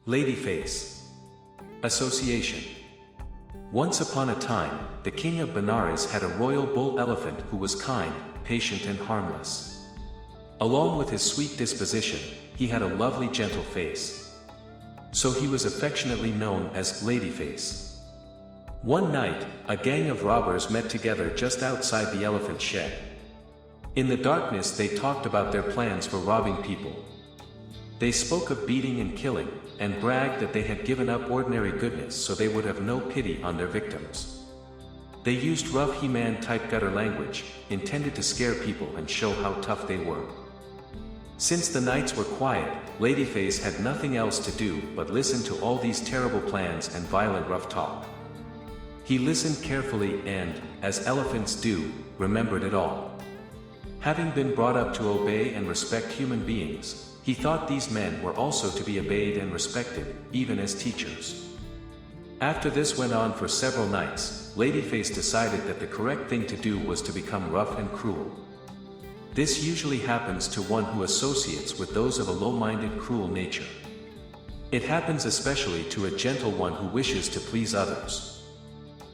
Ladyface. Association. Once upon a time, the king of Benares had a royal bull elephant who was kind, patient and harmless. Along with his sweet disposition, he had a lovely gentle face. So he was affectionately known as Ladyface. One night, a gang of robbers met together just outside the elephant shed. In the darkness they talked about their plans for robbing people. They spoke of beating and killing, and bragged that they had given up ordinary goodness so they would have no pity on their victims. They used rough He-Man type gutter language, intended to scare people and show how tough they were. Since the nights were quiet, Ladyface had nothing else to do but listen to all these terrible plans and violent rough talk. He listened carefully and, as elephants do, remembered it all. Having been brought up to obey and respect human beings, he thought these men were also to be obeyed and respected, even as teachers. After this went on for several nights, Ladyface decided that the correct thing to do was to become rough and cruel. This usually happens to one who associates with those of a low-minded, cruel nature. It happens especially to a gentle one who wishes to please others.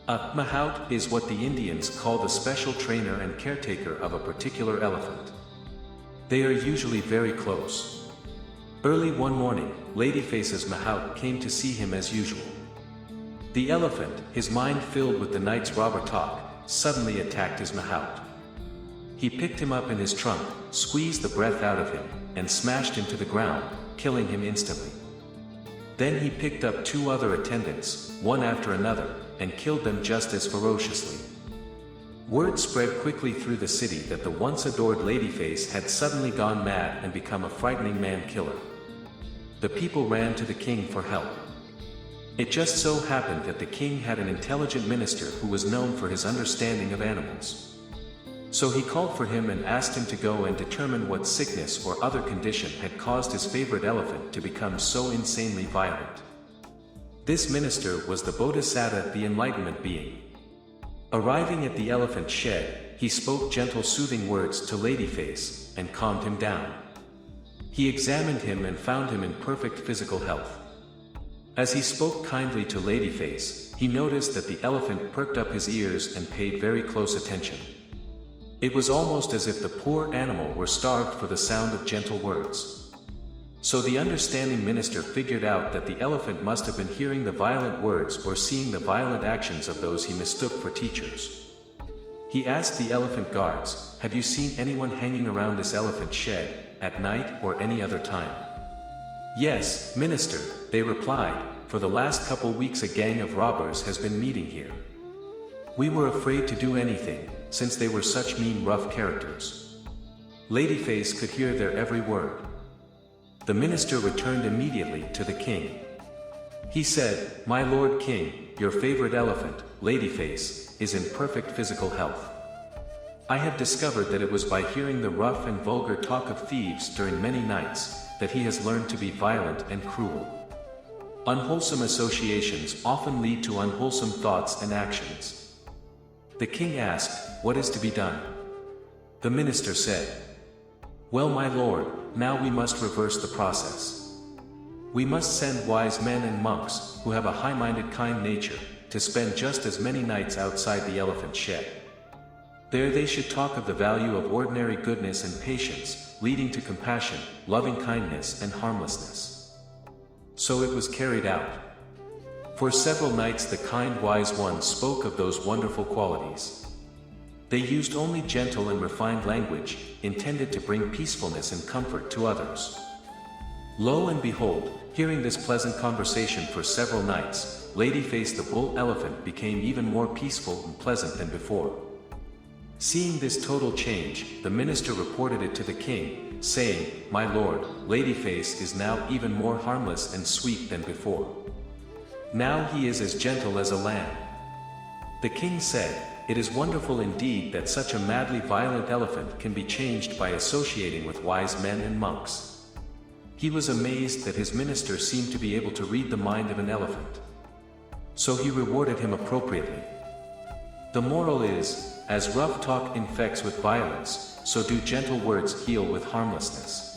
A mahout is what the Indians call the special trainer and caretaker of a particular elephant. They are usually very close. Early one morning, Ladyface's mahout came to see him as usual. The elephant, his mind filled with the night's robber talk, suddenly attacked his mahout. He picked him up in his trunk, squeezed the breath out of him, and smashed him to the ground, killing him instantly. Then he picked up two other attendants, one after another, and killed them just as ferociously. Word spread quickly through the city that the once adored Ladyface had suddenly gone mad and become a frightening man-killer. The people ran to the king for help. It just so happened that the king had an intelligent minister who was known for his understanding of animals. So he called for him and asked him to go and determine what sickness or other condition had caused his favorite elephant to become so insanely violent. This minister was the Bodhisattva, the enlightenment being. Arriving at the elephant shed, he spoke gentle soothing words to Ladyface, and calmed him down. He examined him and found him in perfect physical health. As he spoke kindly to Ladyface, he noticed that the elephant perked up his ears and paid very close attention. It was almost as if the poor animal were starved for the sound of gentle words. So the understanding minister figured out that the elephant must have been hearing the violent words or seeing the violent actions of those he mistook for teachers. He asked the elephant guards, "Have you seen anyone hanging around this elephant shed, at night or any other time?" "Yes, minister," they replied, "for the last couple weeks a gang of robbers has been meeting here. We were afraid to do anything, since they were such mean, rough characters." Ladyface could hear their every word. The minister returned immediately to the king. He said, "My lord king, your favorite elephant, Ladyface, is in perfect physical health. I have discovered that it was by hearing the rough and vulgar talk of thieves during many nights, that he has learned to be violent and cruel. Unwholesome associations often lead to unwholesome thoughts and actions." The king asked, "What is to be done?" The minister said, "Well, my lord, now we must reverse the process. We must send wise men and monks, who have a high-minded kind nature, to spend just as many nights outside the elephant shed. There they should talk of the value of ordinary goodness and patience, leading to compassion, loving kindness and harmlessness." So it was carried out. For several nights the kind wise ones spoke of those wonderful qualities. They used only gentle and refined language, intended to bring peacefulness and comfort to others. Lo and behold, hearing this pleasant conversation for several nights, Ladyface the bull elephant became even more peaceful and pleasant than before. Seeing this total change, the minister reported it to the king, saying, "My lord, Ladyface is now even more harmless and sweet than before. Now he is as gentle as a lamb." The king said, "It is wonderful indeed that such a madly violent elephant can be changed by associating with wise men and monks." He was amazed that his minister seemed to be able to read the mind of an elephant. So he rewarded him appropriately. The moral is, as rough talk infects with violence, so do gentle words heal with harmlessness.